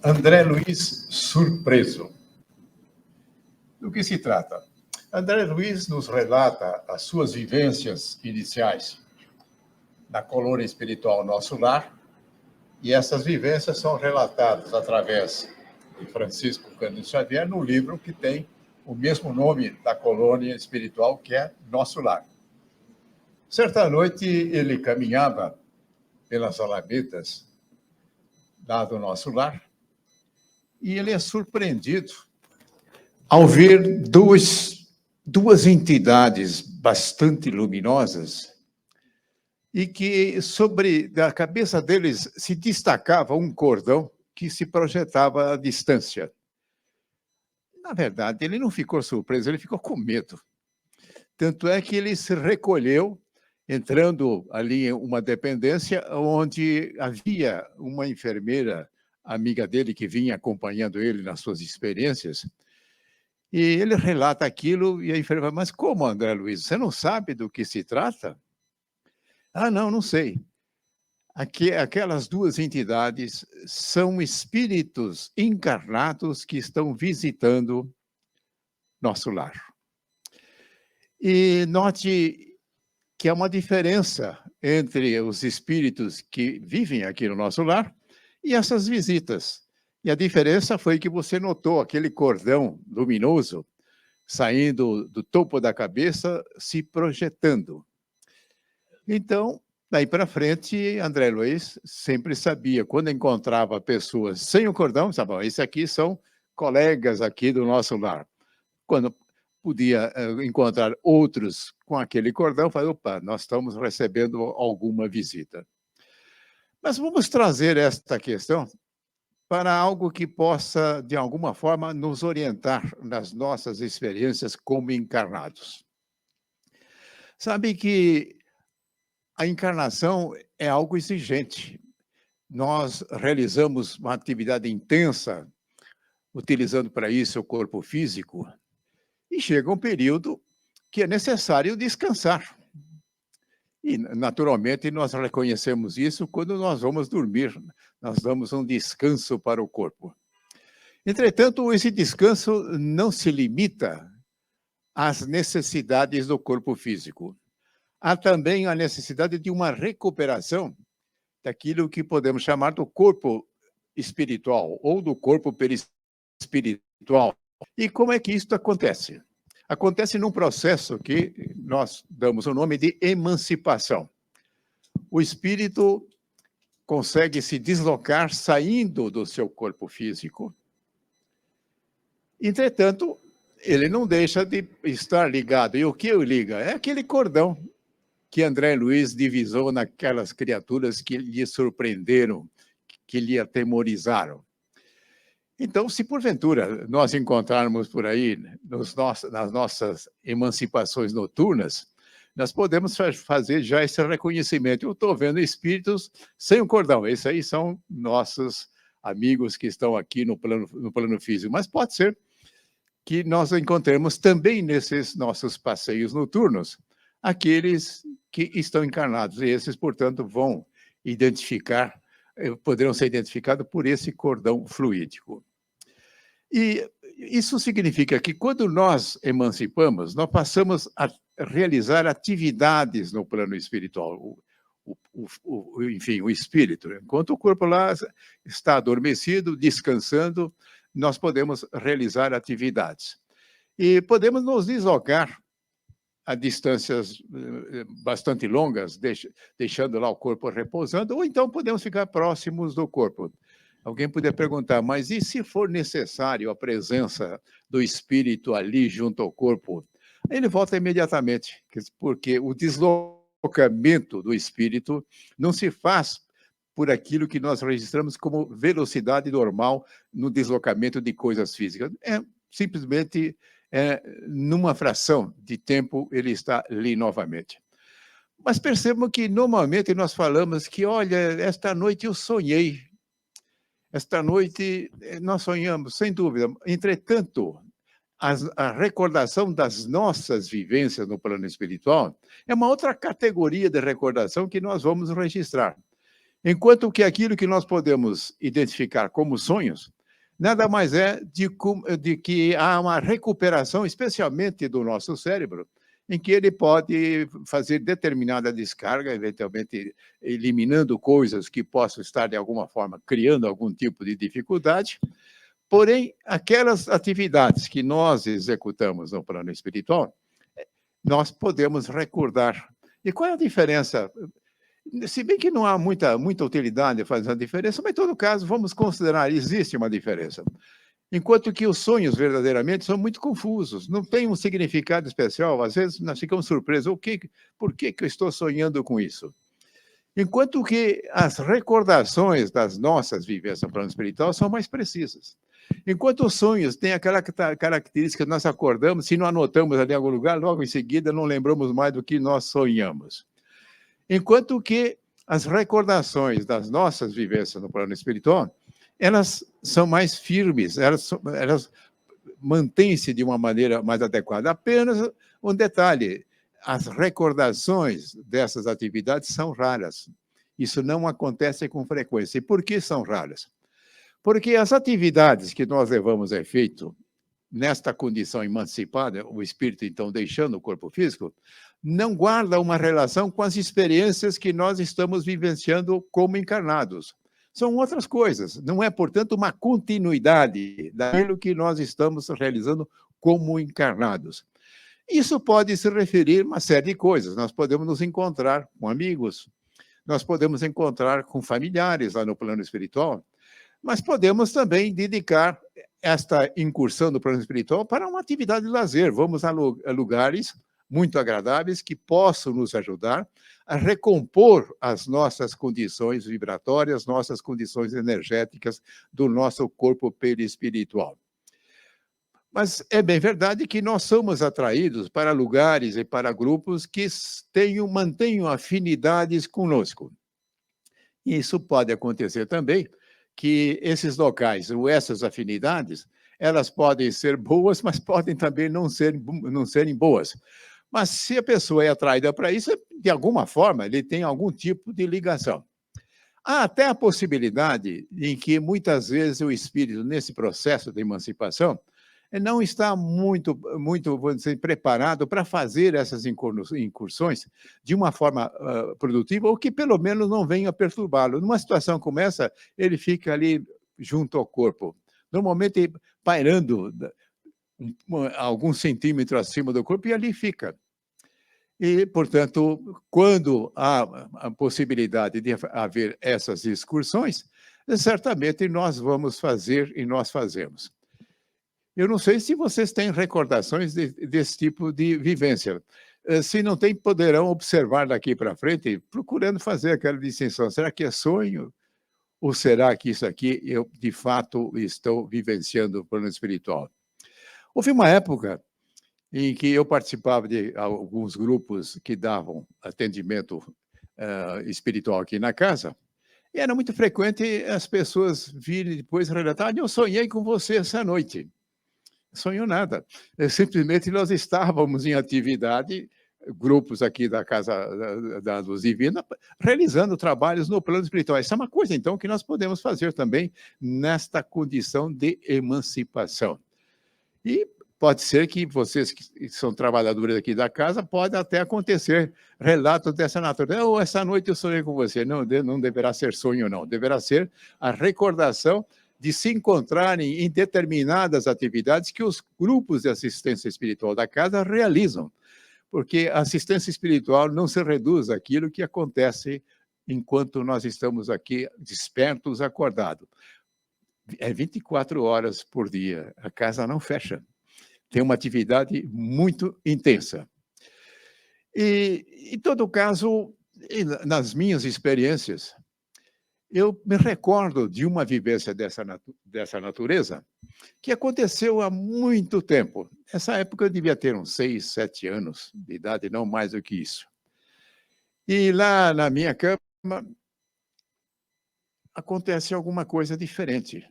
André Luiz surpreso. Do que se trata? André Luiz nos relata as suas vivências iniciais na colônia espiritual Nosso Lar, e essas vivências são relatadas através de Francisco Cândido Xavier no livro que tem o mesmo nome da colônia espiritual, que é Nosso Lar. Certa noite, ele caminhava pelas alamedas lá do Nosso Lar, e ele é surpreendido ao ver duas entidades bastante luminosas e que da cabeça deles se destacava um cordão que se projetava à distância. Na verdade, ele não ficou surpreso, ele ficou com medo. Tanto é que ele se recolheu, entrando ali em uma dependência onde havia uma enfermeira amiga dele que vinha acompanhando ele nas suas experiências. E ele relata aquilo e a enfermeira, mas como, André Luiz, você não sabe do que se trata? Ah, não sei. Aquelas duas entidades são espíritos encarnados que estão visitando Nosso Lar. E note que há uma diferença entre os espíritos que vivem aqui no Nosso Lar e essas visitas. E a diferença foi que você notou aquele cordão luminoso saindo do topo da cabeça, se projetando. Então, daí para frente, André Luiz sempre sabia, quando encontrava pessoas sem o cordão, sabia, esses aqui são colegas aqui do Nosso Lar. Quando podia encontrar outros com aquele cordão, falei, opa, nós estamos recebendo alguma visita. Mas vamos trazer esta questão para algo que possa, de alguma forma, nos orientar nas nossas experiências como encarnados. Sabe que a encarnação é algo exigente. Nós realizamos uma atividade intensa, utilizando para isso o corpo físico, e chega um período que é necessário descansar. E, naturalmente, nós reconhecemos isso quando nós vamos dormir, nós damos um descanso para o corpo. Entretanto, esse descanso não se limita às necessidades do corpo físico. Há também a necessidade de uma recuperação daquilo que podemos chamar do corpo espiritual ou do corpo perispiritual. E como é que isso acontece? Acontece num processo que nós damos o nome de emancipação. O espírito consegue se deslocar saindo do seu corpo físico. Entretanto, ele não deixa de estar ligado. E o que o liga? É aquele cordão que André Luiz divisou naquelas criaturas que lhe surpreenderam, que lhe atemorizaram. Então, se porventura nós encontrarmos por aí, nas nossas emancipações noturnas, nós podemos fazer já esse reconhecimento. Eu estou vendo espíritos sem o cordão. Esses aí são nossos amigos que estão aqui no plano físico. Mas pode ser que nós encontremos também nesses nossos passeios noturnos aqueles que estão encarnados. E esses, portanto, vão poderão ser identificados por esse cordão fluídico. E isso significa que quando nós emancipamos, nós passamos a realizar atividades no plano espiritual, enfim, o espírito. Enquanto o corpo lá está adormecido, descansando, nós podemos realizar atividades. E podemos nos deslocar a distâncias bastante longas, deixando lá o corpo repousando, ou então podemos ficar próximos do corpo. Alguém poderia perguntar, mas e se for necessário a presença do espírito ali junto ao corpo? Ele volta imediatamente, porque o deslocamento do espírito não se faz por aquilo que nós registramos como velocidade normal no deslocamento de coisas físicas. Simplesmente, numa fração de tempo, ele está ali novamente. Mas percebam que, normalmente, nós falamos que, olha, esta noite eu sonhei. Esta noite nós sonhamos, sem dúvida. Entretanto, a recordação das nossas vivências no plano espiritual é uma outra categoria de recordação que nós vamos registrar. Enquanto que aquilo que nós podemos identificar como sonhos, nada mais é de que há uma recuperação, especialmente do nosso cérebro, em que ele pode fazer determinada descarga, eventualmente eliminando coisas que possam estar, de alguma forma, criando algum tipo de dificuldade. Porém, aquelas atividades que nós executamos no plano espiritual, nós podemos recordar. E qual é a diferença? Se bem que não há muita utilidade fazer a diferença, mas, em todo caso, vamos considerar, existe uma diferença. Enquanto que os sonhos, verdadeiramente, são muito confusos, não tem um significado especial, às vezes nós ficamos surpresos, por que eu estou sonhando com isso? Enquanto que as recordações das nossas vivências no plano espiritual são mais precisas. Enquanto os sonhos têm aquela característica que nós acordamos, se não anotamos ali em algum lugar, logo em seguida não lembramos mais do que nós sonhamos. Enquanto que as recordações das nossas vivências no plano espiritual, elas são mais firmes, elas mantêm-se de uma maneira mais adequada. Apenas um detalhe, as recordações dessas atividades são raras. Isso não acontece com frequência. E por que são raras? Porque as atividades que nós levamos a efeito nesta condição emancipada, o espírito, então, deixando o corpo físico, não guarda uma relação com as experiências que nós estamos vivenciando como encarnados. São outras coisas. Não é, portanto, uma continuidade daquilo que nós estamos realizando como encarnados. Isso pode se referir a uma série de coisas. Nós podemos nos encontrar com amigos, nós podemos encontrar com familiares lá no plano espiritual, mas podemos também dedicar esta incursão do plano espiritual para uma atividade de lazer. Vamos a lugares muito agradáveis que possam nos ajudar a recompor as nossas condições vibratórias, nossas condições energéticas do nosso corpo perispiritual. Mas é bem verdade que nós somos atraídos para lugares e para grupos que mantenham afinidades conosco. E isso pode acontecer também, que esses locais, ou essas afinidades, elas podem ser boas, mas podem também não serem boas. Mas se a pessoa é atraída para isso, de alguma forma, ele tem algum tipo de ligação. Há até a possibilidade em que, muitas vezes, o espírito, nesse processo de emancipação, não está muito, vamos dizer, preparado para fazer essas incursões de uma forma produtiva, ou que, pelo menos, não venha perturbá-lo. Numa situação como essa, ele fica ali junto ao corpo, normalmente pairando alguns centímetros acima do corpo, e ali fica. E, portanto, quando há a possibilidade de haver essas excursões, certamente nós vamos fazer e nós fazemos. Eu não sei se vocês têm recordações desse tipo de vivência. Se não tem, poderão observar daqui para frente, procurando fazer aquela distinção. Será que é sonho? Ou será que isso aqui eu, de fato, estou vivenciando o plano espiritual? Houve uma época em que eu participava de alguns grupos que davam atendimento espiritual aqui na casa, e era muito frequente as pessoas virem depois relatar: eu sonhei com você essa noite. Sonhou nada. Simplesmente nós estávamos em atividade, grupos aqui da Casa da Luz Divina, realizando trabalhos no plano espiritual. Isso é uma coisa, então, que nós podemos fazer também nesta condição de emancipação. E pode ser que vocês que são trabalhadores aqui da casa, pode até acontecer relatos dessa natureza. Oh, essa noite eu sonhei com você. Não deverá ser sonho, não. Deverá ser a recordação de se encontrarem em determinadas atividades que os grupos de assistência espiritual da casa realizam. Porque a assistência espiritual não se reduz àquilo que acontece enquanto nós estamos aqui despertos, acordados. É 24 horas por dia, a casa não fecha. Tem uma atividade muito intensa. E, em todo caso, nas minhas experiências, eu me recordo de uma vivência dessa natureza que aconteceu há muito tempo. Nessa época eu devia ter uns 6, 7 anos de idade, não mais do que isso. E lá na minha cama acontece alguma coisa diferente.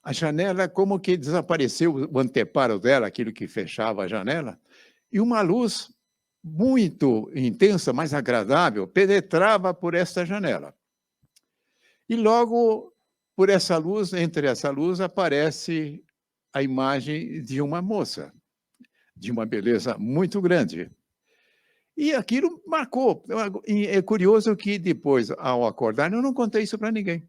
A janela, como que desapareceu o anteparo dela, aquilo que fechava a janela, e uma luz muito intensa, mais agradável, penetrava por esta janela. E logo, por essa luz, entre essa luz, aparece a imagem de uma moça, de uma beleza muito grande. E aquilo marcou. E é curioso que depois, ao acordar, eu não contei isso para ninguém.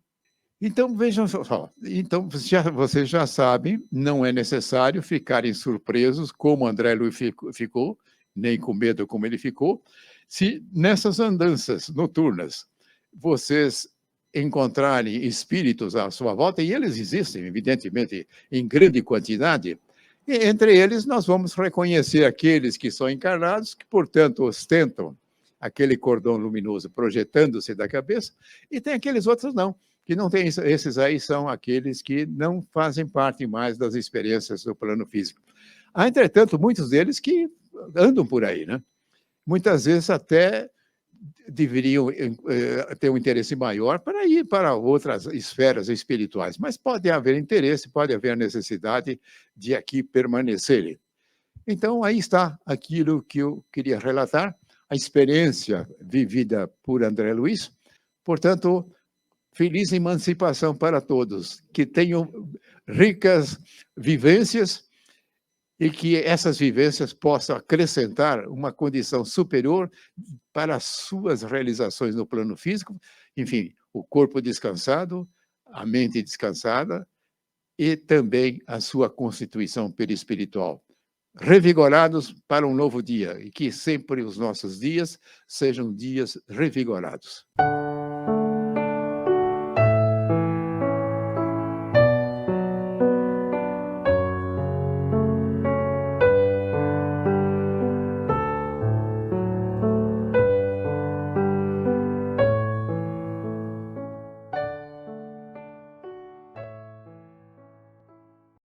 Então, vejam só, então vocês já sabem, não é necessário ficarem surpresos como André Luiz ficou, nem com medo como ele ficou, se nessas andanças noturnas vocês encontrarem espíritos à sua volta, e eles existem, evidentemente, em grande quantidade, e entre eles nós vamos reconhecer aqueles que são encarnados, que, portanto, ostentam aquele cordão luminoso projetando-se da cabeça, e tem aqueles outros não, que não tem. Esses aí são aqueles que não fazem parte mais das experiências do plano físico. Há, entretanto, muitos deles que andam por aí, né? Muitas vezes até deveriam ter um interesse maior para ir para outras esferas espirituais, mas pode haver interesse, pode haver necessidade de aqui permanecerem. Então, aí está aquilo que eu queria relatar, a experiência vivida por André Luiz. Portanto, feliz emancipação para todos, que tenham ricas vivências e que essas vivências possam acrescentar uma condição superior para as suas realizações no plano físico, enfim, o corpo descansado, a mente descansada e também a sua constituição perispiritual. Revigorados para um novo dia e que sempre os nossos dias sejam dias revigorados.